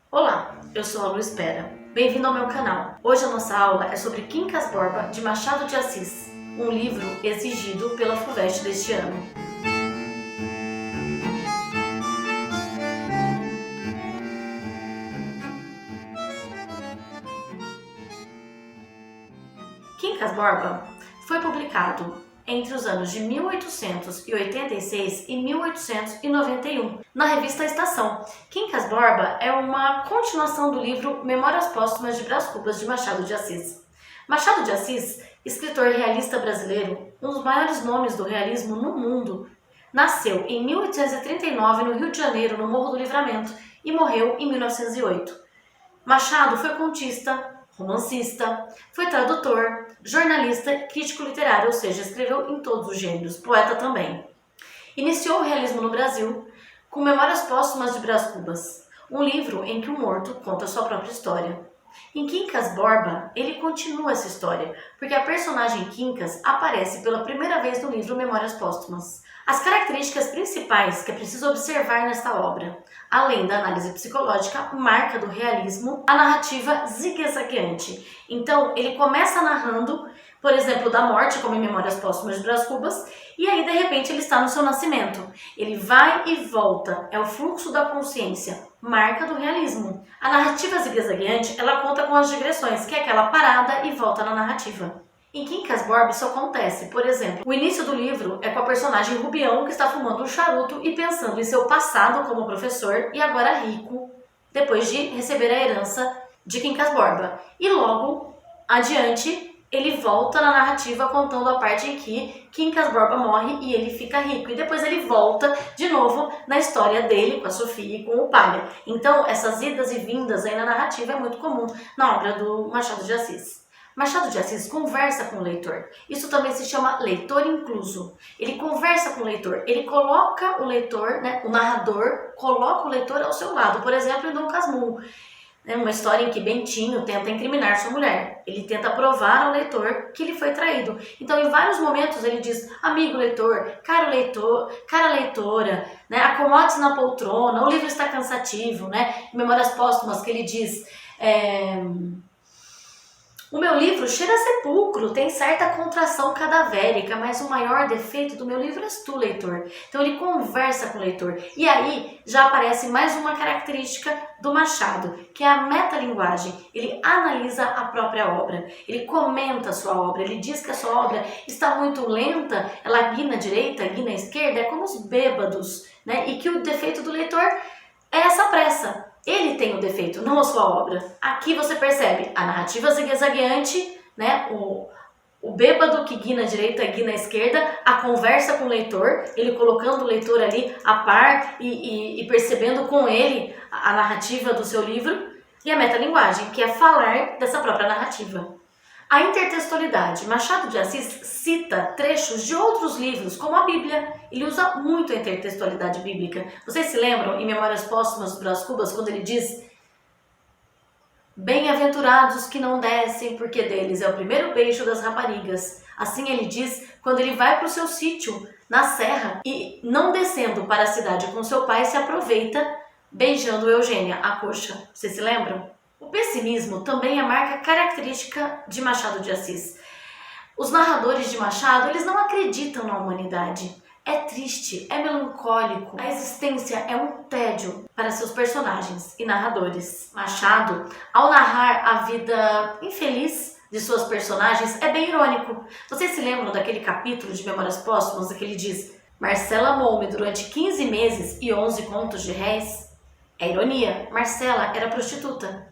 Olá, eu sou a Luiz Pera. Bem-vindo ao meu canal. Hoje a nossa aula é sobre Quincas Borba, de Machado de Assis, um livro exigido pela FUVEST deste ano. Quincas Borba foi publicado entre os anos de 1886 e 1891, na revista Estação. Quincas Borba é uma continuação do livro Memórias Póstumas de Brás Cubas, de Machado de Assis. Machado de Assis, escritor realista brasileiro, um dos maiores nomes do realismo no mundo, nasceu em 1839 no Rio de Janeiro, no Morro do Livramento, e morreu em 1908. Machado foi contista, romancista, foi tradutor, jornalista, crítico literário, ou seja, escreveu em todos os gêneros, poeta também. Iniciou o realismo no Brasil com Memórias Póstumas de Brás Cubas, um livro em que o morto conta sua própria história. Em Quincas Borba, ele continua essa história, porque a personagem Quincas aparece pela primeira vez no livro Memórias Póstumas. As características principais que é preciso observar nesta obra, além da análise psicológica, marca do realismo, a narrativa zigue-zagueante. Então, ele começa narrando, por exemplo, da morte, como em Memórias Póstumas de Brás Cubas, e aí, de repente, ele está no seu nascimento. Ele vai e volta, é o fluxo da consciência, marca do realismo. A narrativa zigue-zagueante, ela conta com as digressões, que é aquela parada e volta na narrativa. Em Quincas Borba isso acontece, por exemplo, o início do livro é com a personagem Rubião, que está fumando um charuto e pensando em seu passado como professor e agora rico, depois de receber a herança de Quincas Borba. E logo adiante, ele volta na narrativa contando a parte em que Quincas Borba morre e ele fica rico. E depois ele volta de novo na história dele com a Sofia e com o Palha. Então, essas idas e vindas aí na narrativa é muito comum na obra do Machado de Assis. Machado de Assis conversa com o leitor. Isso também se chama leitor incluso. Ele conversa com o leitor, ele coloca o leitor, o narrador, coloca o leitor ao seu lado. Por exemplo, em Dom Casmurro, uma história em que Bentinho tenta incriminar sua mulher. Ele tenta provar ao leitor que ele foi traído. Então, em vários momentos, ele diz, amigo leitor, cara leitora, acomode-se na poltrona, o livro está cansativo, Em Memórias Póstumas, que ele diz... O meu livro cheira a sepulcro, tem certa contração cadavérica, mas o maior defeito do meu livro és tu, leitor. Então ele conversa com o leitor. E aí já aparece mais uma característica do Machado, que é a metalinguagem. Ele analisa a própria obra, ele comenta a sua obra, ele diz que a sua obra está muito lenta, ela guina à direita, guina à esquerda, é como os bêbados, E que o defeito do leitor é essa pressa. Ele tem o defeito, não a sua obra. Aqui você percebe a narrativa zigue-zagueante, o bêbado que guina à direita, guina à esquerda, a conversa com o leitor, ele colocando o leitor ali a par e percebendo com ele a narrativa do seu livro, e a metalinguagem, que é falar dessa própria narrativa. A intertextualidade. Machado de Assis cita trechos de outros livros, como a Bíblia. Ele usa muito a intertextualidade bíblica. Vocês se lembram, em Memórias Póstumas de Brás Cubas, quando ele diz: bem-aventurados que não descem, porque deles é o primeiro beijo das raparigas. Assim ele diz quando ele vai para o seu sítio, na serra, e não descendo para a cidade com seu pai, se aproveita beijando Eugênia, a coxa. Vocês se lembram? O pessimismo também é marca característica de Machado de Assis. Os narradores de Machado, eles não acreditam na humanidade. É triste, é melancólico. A existência é um tédio para seus personagens e narradores. Machado, ao narrar a vida infeliz de suas personagens, é bem irônico. Vocês se lembram daquele capítulo de Memórias Póstumas em que ele diz: Marcela amou-me durante 15 meses e 11 contos de réis? É ironia, Marcela era prostituta.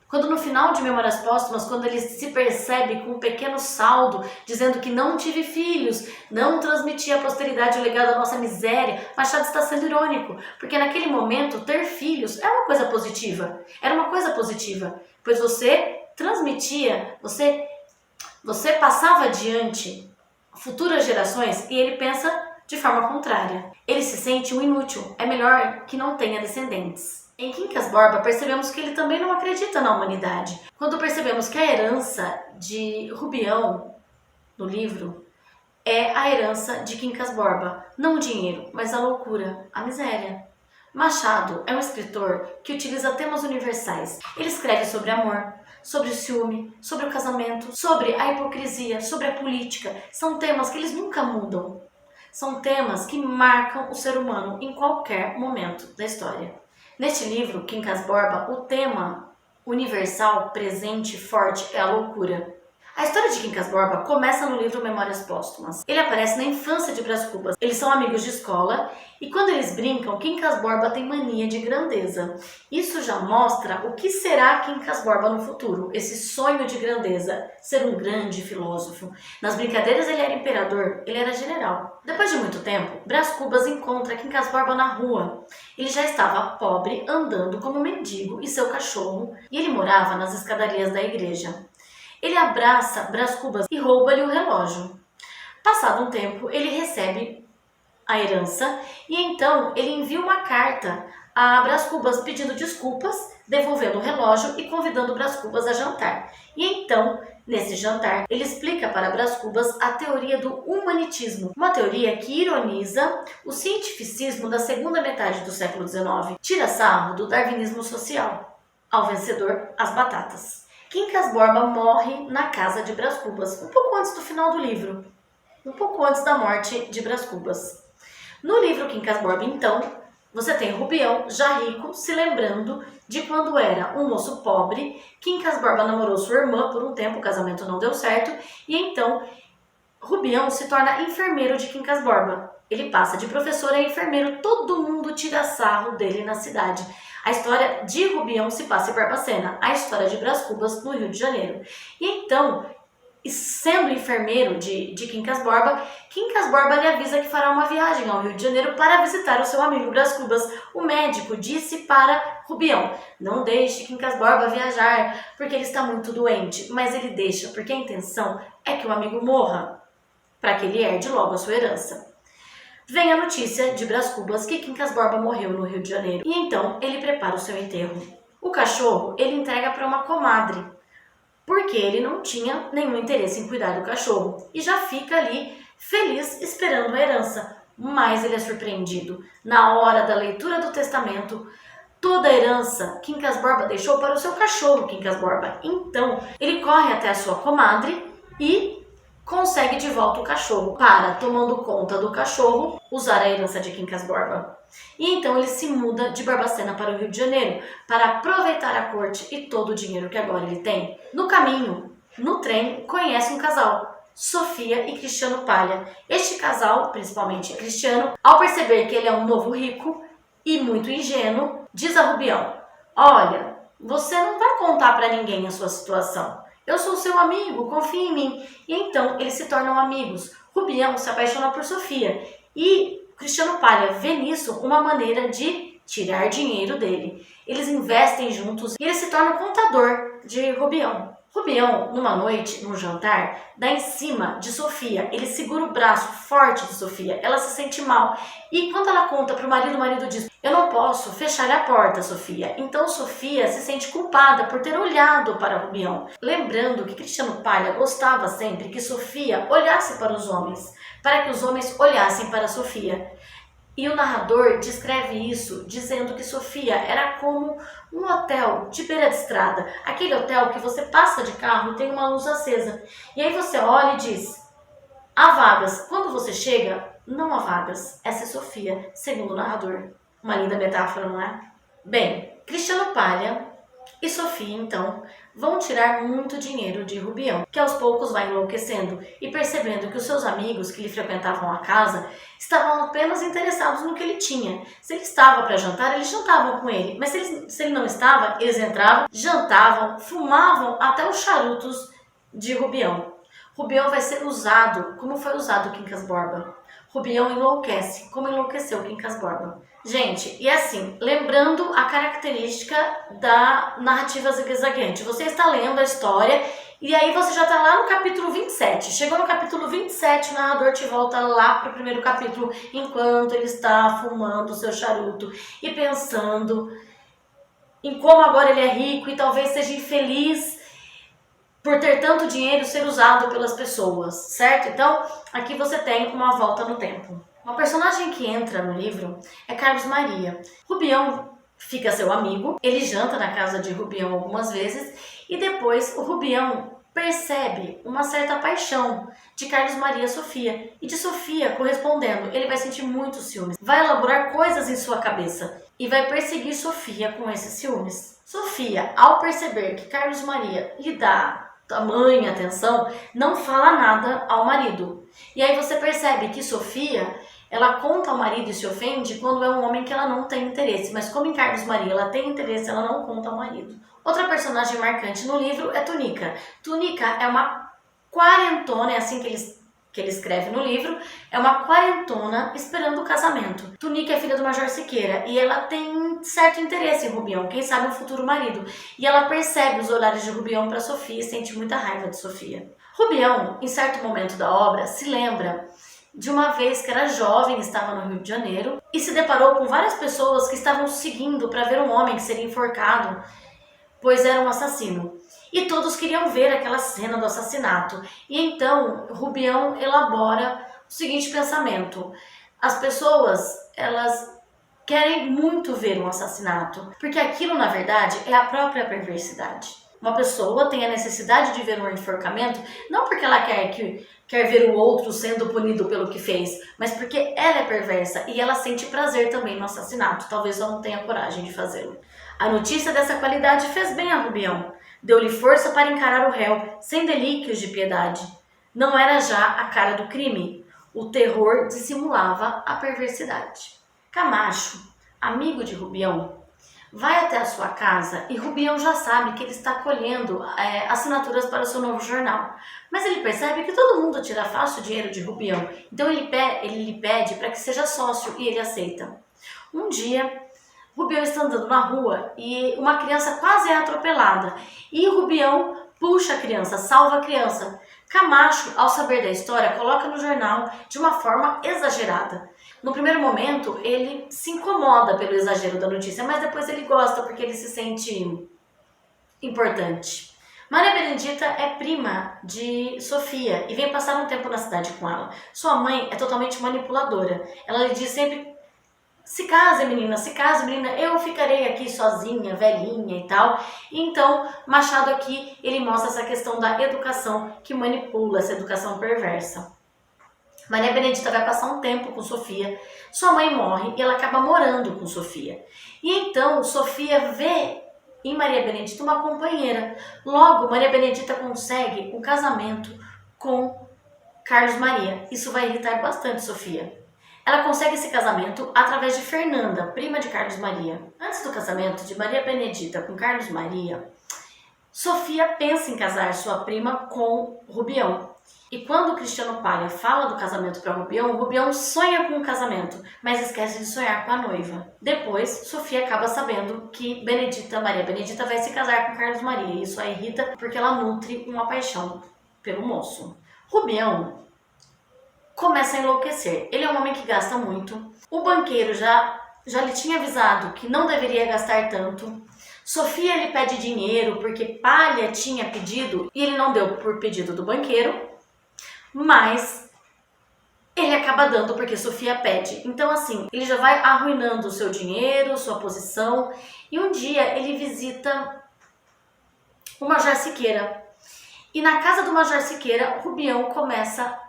Quando no final de Memórias Póstumas, quando ele se percebe com um pequeno saldo, dizendo que não tive filhos, não transmiti à posteridade o legado da nossa miséria, Machado está sendo irônico, porque naquele momento ter filhos é uma coisa positiva, era uma coisa positiva, pois você transmitia, você passava adiante futuras gerações e ele pensa de forma contrária. Ele se sente um inútil, é melhor que não tenha descendentes. Em Quincas Borba, percebemos que ele também não acredita na humanidade. Quando percebemos que a herança de Rubião, no livro, é a herança de Quincas Borba. Não o dinheiro, mas a loucura, a miséria. Machado é um escritor que utiliza temas universais. Ele escreve sobre amor, sobre o ciúme, sobre o casamento, sobre a hipocrisia, sobre a política. São temas que eles nunca mudam. São temas que marcam o ser humano em qualquer momento da história. Neste livro, Quincas Borba, o tema universal, presente, forte é a loucura. A história de Quincas Borba começa no livro Memórias Póstumas. Ele aparece na infância de Brás Cubas. Eles são amigos de escola e quando eles brincam, Quincas Borba tem mania de grandeza. Isso já mostra o que será Quincas Borba no futuro, esse sonho de grandeza, ser um grande filósofo. Nas brincadeiras ele era imperador, ele era general. Depois de muito tempo, Brás Cubas encontra Quincas Borba na rua. Ele já estava pobre, andando como mendigo e seu cachorro, e ele morava nas escadarias da igreja. Ele abraça Brás Cubas e rouba-lhe o relógio. Passado um tempo, ele recebe a herança e então ele envia uma carta a Brás Cubas pedindo desculpas, devolvendo o relógio e convidando Brás Cubas a jantar. E então, nesse jantar, ele explica para Brás Cubas a teoria do humanitismo, uma teoria que ironiza o cientificismo da segunda metade do século XIX, tira sarro do darwinismo social. Ao vencedor, as batatas. Quincas Borba morre na casa de Brás Cubas, um pouco antes do final do livro, um pouco antes da morte de Brás Cubas. No livro Quincas Borba, então, você tem Rubião, já rico, se lembrando de quando era um moço pobre. Quincas Borba namorou sua irmã por um tempo, o casamento não deu certo, e então Rubião se torna enfermeiro de Quincas Borba. Ele passa de professor a enfermeiro, todo mundo tira sarro dele na cidade. A história de Rubião se passa em Barbacena, a história de Brás Cubas no Rio de Janeiro. E então, sendo enfermeiro de Quincas Borba lhe avisa que fará uma viagem ao Rio de Janeiro para visitar o seu amigo Brás Cubas. O médico disse para Rubião: não deixe Quincas Borba viajar, porque ele está muito doente. Mas ele deixa, porque a intenção é que o amigo morra, para que ele herde logo a sua herança. Vem a notícia de Brás Cubas que Quincas Borba morreu no Rio de Janeiro. E então ele prepara o seu enterro. O cachorro ele entrega para uma comadre, porque ele não tinha nenhum interesse em cuidar do cachorro. E já fica ali feliz esperando a herança. Mas ele é surpreendido. Na hora da leitura do testamento, toda a herança Quincas Borba deixou para o seu cachorro Quincas Borba. Então ele corre até a sua comadre e consegue de volta o cachorro, para, tomando conta do cachorro, usar a herança de Quincas Borba. E então ele se muda de Barbacena para o Rio de Janeiro, para aproveitar a corte e todo o dinheiro que agora ele tem. No caminho, no trem, conhece um casal, Sofia e Cristiano Palha. Este casal, principalmente Cristiano, ao perceber que ele é um novo rico e muito ingênuo, diz a Rubião: olha, você não vai contar para ninguém a sua situação. Eu sou seu amigo, confie em mim. E então eles se tornam amigos. Rubião se apaixona por Sofia e Cristiano Palha vê nisso uma maneira de tirar dinheiro dele. Eles investem juntos e ele se torna o contador de Rubião. Rubião, numa noite, num jantar, dá em cima de Sofia. Ele segura o braço forte de Sofia. Ela se sente mal. E quando ela conta para o marido diz: eu não posso fechar a porta, Sofia. Então Sofia se sente culpada por ter olhado para Rubião. Lembrando que Cristiano Palha gostava sempre que Sofia olhasse para os homens, para que os homens olhassem para Sofia. E o narrador descreve isso dizendo que Sofia era como um hotel de beira de estrada. Aquele hotel que você passa de carro e tem uma luz acesa. E aí você olha e diz: há vagas. Quando você chega, não há vagas. Essa é Sofia, segundo o narrador. Uma linda metáfora, não é? Bem, Cristiano Palha e Sofia, então, vão tirar muito dinheiro de Rubião, que aos poucos vai enlouquecendo e percebendo que os seus amigos que lhe frequentavam a casa estavam apenas interessados no que ele tinha. Se ele estava para jantar, eles jantavam com ele, mas se ele não estava, eles entravam, jantavam, fumavam até os charutos de Rubião. Rubião vai ser usado como foi usado Quincas Borba. Rubião enlouquece, como enlouqueceu Quincas Borba. Gente, e assim, lembrando a característica da narrativa zigue-zagueante. Você está lendo a história e aí você já está lá no capítulo 27. Chegou no capítulo 27, o narrador te volta lá para o primeiro capítulo, enquanto ele está fumando o seu charuto e pensando em como agora ele é rico e talvez seja infeliz por ter tanto dinheiro ser usado pelas pessoas, certo? Então, aqui você tem uma volta no tempo. Uma personagem que entra no livro é Carlos Maria. Rubião fica seu amigo, ele janta na casa de Rubião algumas vezes e depois o Rubião percebe uma certa paixão de Carlos Maria Sofia e de Sofia correspondendo. Ele vai sentir muitos ciúmes, vai elaborar coisas em sua cabeça e vai perseguir Sofia com esses ciúmes. Sofia, ao perceber que Carlos Maria lhe dá tamanha atenção, não fala nada ao marido. E aí você percebe que Sofia, ela conta ao marido e se ofende quando é um homem que ela não tem interesse. Mas como em Carlos Maria ela tem interesse, ela não conta ao marido. Outra personagem marcante no livro é Tunica. Tunica é uma quarentona, é assim que ele escreve no livro, é uma quarentona esperando o casamento. Tunica é filha do Major Siqueira e ela tem certo interesse em Rubião, quem sabe um futuro marido. E ela percebe os olhares de Rubião para Sofia e sente muita raiva de Sofia. Rubião, em certo momento da obra, se lembra de uma vez que era jovem, estava no Rio de Janeiro e se deparou com várias pessoas que estavam seguindo para ver um homem que seria enforcado, pois era um assassino. E todos queriam ver aquela cena do assassinato. E então Rubião elabora o seguinte pensamento: as pessoas, elas querem muito ver um assassinato, porque aquilo na verdade é a própria perversidade. Uma pessoa tem a necessidade de ver um enforcamento, não porque ela quer ver o outro sendo punido pelo que fez, mas porque ela é perversa e ela sente prazer também no assassinato. Talvez ela não tenha coragem de fazê-lo. A notícia dessa qualidade fez bem a Rubião. Deu-lhe força para encarar o réu, sem delíquios de piedade. Não era já a cara do crime. O terror dissimulava a perversidade. Camacho, amigo de Rubião, vai até a sua casa e Rubião já sabe que ele está colhendo assinaturas para o seu novo jornal. Mas ele percebe que todo mundo tira fácil o dinheiro de Rubião. Então ele lhe pede para que seja sócio e ele aceita. Um dia, Rubião está andando na rua e uma criança quase é atropelada. E Rubião puxa a criança, salva a criança. Camacho, ao saber da história, coloca no jornal de uma forma exagerada. No primeiro momento, ele se incomoda pelo exagero da notícia, mas depois ele gosta porque ele se sente importante. Maria Benedita é prima de Sofia e vem passar um tempo na cidade com ela. Sua mãe é totalmente manipuladora. Ela lhe diz sempre: se case, menina, eu ficarei aqui sozinha, velhinha e tal. E então, Machado aqui, ele mostra essa questão da educação que manipula, essa educação perversa. Maria Benedita vai passar um tempo com Sofia, sua mãe morre e ela acaba morando com Sofia. E então, Sofia vê em Maria Benedita uma companheira. Logo, Maria Benedita consegue um casamento com Carlos Maria. Isso vai irritar bastante Sofia. Ela consegue esse casamento através de Fernanda, prima de Carlos Maria. Antes do casamento de Maria Benedita com Carlos Maria, Sofia pensa em casar sua prima com Rubião. E quando Cristiano Palha fala do casamento para Rubião, Rubião sonha com o casamento, mas esquece de sonhar com a noiva. Depois, Sofia acaba sabendo que Maria Benedita vai se casar com Carlos Maria. E isso a irrita porque ela nutre uma paixão pelo moço. Rubião começa a enlouquecer. Ele é um homem que gasta muito. O banqueiro já lhe tinha avisado que não deveria gastar tanto. Sofia lhe pede dinheiro porque Palha tinha pedido e ele não deu por pedido do banqueiro, mas ele acaba dando porque Sofia pede. Então assim, ele já vai arruinando o seu dinheiro, sua posição, e um dia ele visita o Major Siqueira. E na casa do Major Siqueira, Rubião começa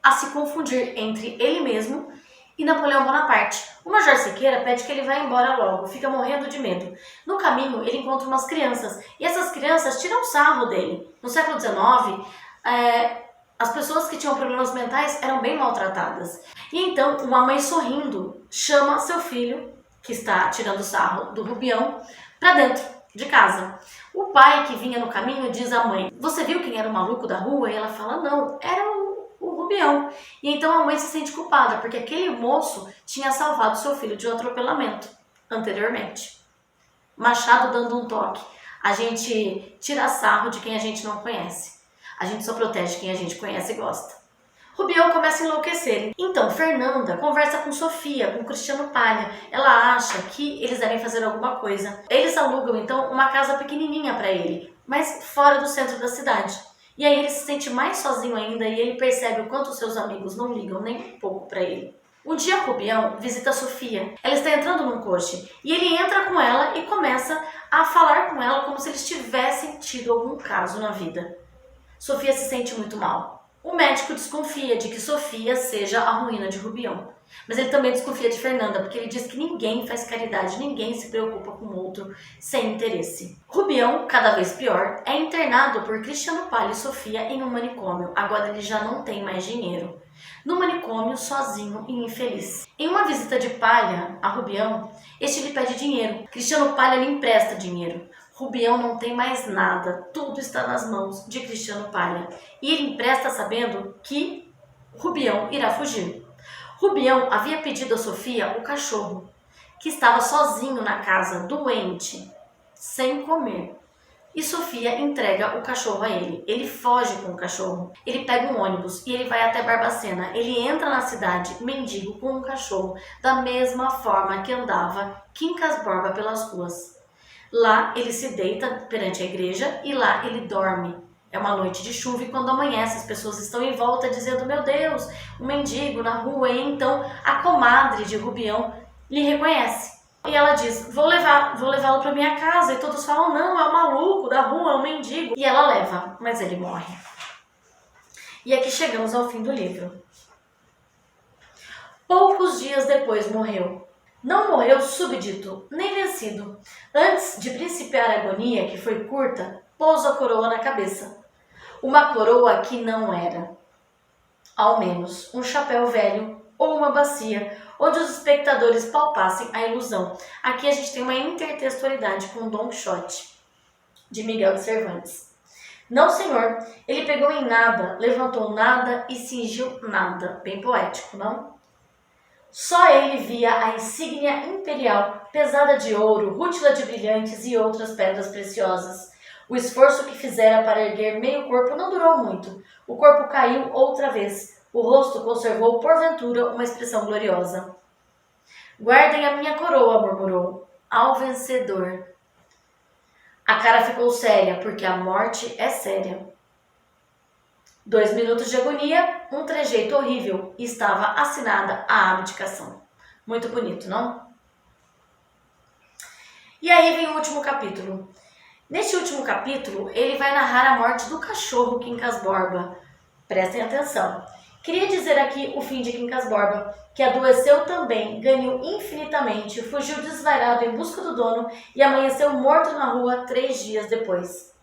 a se confundir entre ele mesmo e Napoleão Bonaparte. O Major Siqueira pede que ele vá embora logo, fica morrendo de medo. No caminho, ele encontra umas crianças, e essas crianças tiram sarro dele. No século XIX, as pessoas que tinham problemas mentais eram bem maltratadas. E então, uma mãe sorrindo chama seu filho, que está tirando sarro do Rubião, para dentro de casa. O pai que vinha no caminho diz à mãe: você viu quem era o maluco da rua? E ela fala: não, era o Rubião. E então a mãe se sente culpada, porque aquele moço tinha salvado seu filho de um atropelamento anteriormente. Machado dando um toque: a gente tira sarro de quem a gente não conhece. A gente só protege quem a gente conhece e gosta. Rubião começa a enlouquecer. Então Fernanda conversa com Sofia, com Cristiano Palha. Ela acha que eles devem fazer alguma coisa. Eles alugam então uma casa pequenininha para ele, mas fora do centro da cidade. E aí ele se sente mais sozinho ainda e ele percebe o quanto seus amigos não ligam nem um pouco para ele. Um dia Rubião visita Sofia. Ela está entrando num coche e ele entra com ela e começa a falar com ela como se eles tivessem tido algum caso na vida. Sofia se sente muito mal. O médico desconfia de que Sofia seja a ruína de Rubião. Mas ele também desconfia de Fernanda, porque ele diz que ninguém faz caridade, ninguém se preocupa com o outro sem interesse. Rubião, cada vez pior, é internado por Cristiano Palha e Sofia em um manicômio. Agora ele já não tem mais dinheiro. No manicômio, sozinho e infeliz. Em uma visita de Palha a Rubião, este lhe pede dinheiro. Cristiano Palha lhe empresta dinheiro. Rubião não tem mais nada, tudo está nas mãos de Cristiano Palha. E ele empresta sabendo que Rubião irá fugir. Rubião havia pedido a Sofia o cachorro, que estava sozinho na casa, doente, sem comer. E Sofia entrega o cachorro a ele. Ele foge com o cachorro. Ele pega um ônibus e ele vai até Barbacena. Ele entra na cidade, mendigo, com um cachorro, da mesma forma que andava Quincas Borba pelas ruas. Lá ele se deita perante a igreja e lá ele dorme. É uma noite de chuva e quando amanhece as pessoas estão em volta dizendo: meu Deus, um mendigo na rua. E então a comadre de Rubião lhe reconhece. E ela diz: vou levá-lo para minha casa. E todos falam: não, é um maluco da rua, é um mendigo. E ela leva, mas ele morre. E aqui chegamos ao fim do livro. Poucos dias depois morreu. Não morreu súbdito, nem vencido. Antes de principiar a agonia, que foi curta, pôs a coroa na cabeça. Uma coroa que não era. Ao menos um chapéu velho ou uma bacia, onde os espectadores palpassem a ilusão. Aqui a gente tem uma intertextualidade com Don Quixote, de Miguel de Cervantes. Não, senhor, ele pegou em nada, levantou nada e cingiu nada. Bem poético, não? Só ele via a insígnia imperial, pesada de ouro, rútila de brilhantes e outras pedras preciosas. O esforço que fizera para erguer meio corpo não durou muito. O corpo caiu outra vez. O rosto conservou, porventura, uma expressão gloriosa. Guardem a minha coroa, murmurou, ao vencedor. A cara ficou séria, porque a morte é séria. 2 minutos de agonia, um trejeito horrível, e estava assinada a abdicação. Muito bonito, não? E aí vem o último capítulo. Neste último capítulo, ele vai narrar a morte do cachorro Quincas Borba. Prestem atenção. Queria dizer aqui o fim de Quincas Borba, que adoeceu também, ganhou infinitamente, fugiu desvairado em busca do dono e amanheceu morto na rua 3 dias depois.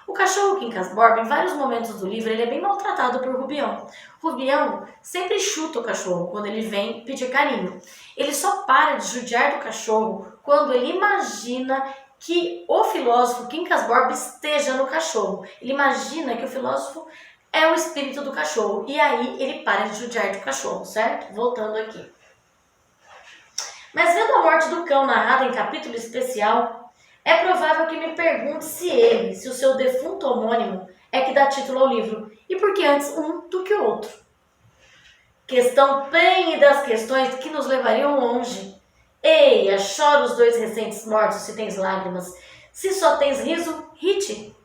O cachorro Quincas Borba, em vários momentos do livro, ele é bem maltratado por Rubião. Rubião sempre chuta o cachorro quando ele vem pedir carinho. Ele só para de judiar do cachorro quando ele imagina que o filósofo Quincas Borba esteja no cachorro. Ele imagina que o filósofo é o espírito do cachorro. E aí ele para de judiar do cachorro, certo? Voltando aqui. Mas vendo a morte do cão narrada em capítulo especial, é provável que me pergunte se o seu defunto homônimo, é que dá título ao livro. E por que antes um do que o outro? Questão prenhe das questões que nos levariam longe. Eia, chora os 2 recentes mortos se tens lágrimas. Se só tens riso, rite.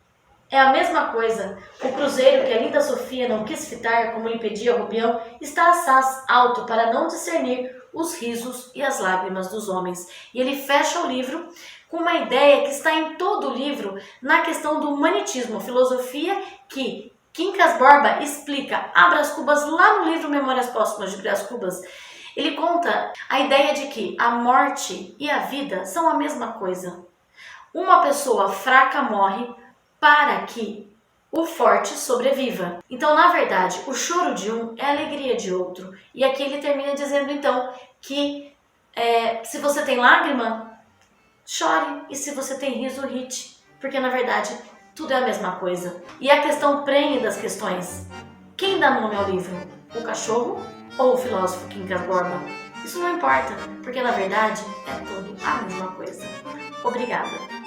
É a mesma coisa. O cruzeiro que a linda Sofia não quis fitar, como lhe pedia Rubião, está assaz alto para não discernir os risos e as lágrimas dos homens. E ele fecha o livro com uma ideia que está em todo o livro na questão do humanitismo, filosofia que Quincas Borba explica a Brás Cubas lá no livro Memórias Póstumas de Brás Cubas. Ele conta a ideia de que a morte e a vida são a mesma coisa. Uma pessoa fraca morre para que o forte sobreviva. Então, na verdade, o choro de um é a alegria de outro. E aqui ele termina dizendo, então, que se você tem lágrima, chore. E se você tem riso, rite. Porque, na verdade, tudo é a mesma coisa. E a questão prenhe das questões. Quem dá nome ao livro? O cachorro ou o filósofo Quincas Borba? Isso não importa, porque, na verdade, é tudo a mesma coisa. Obrigada.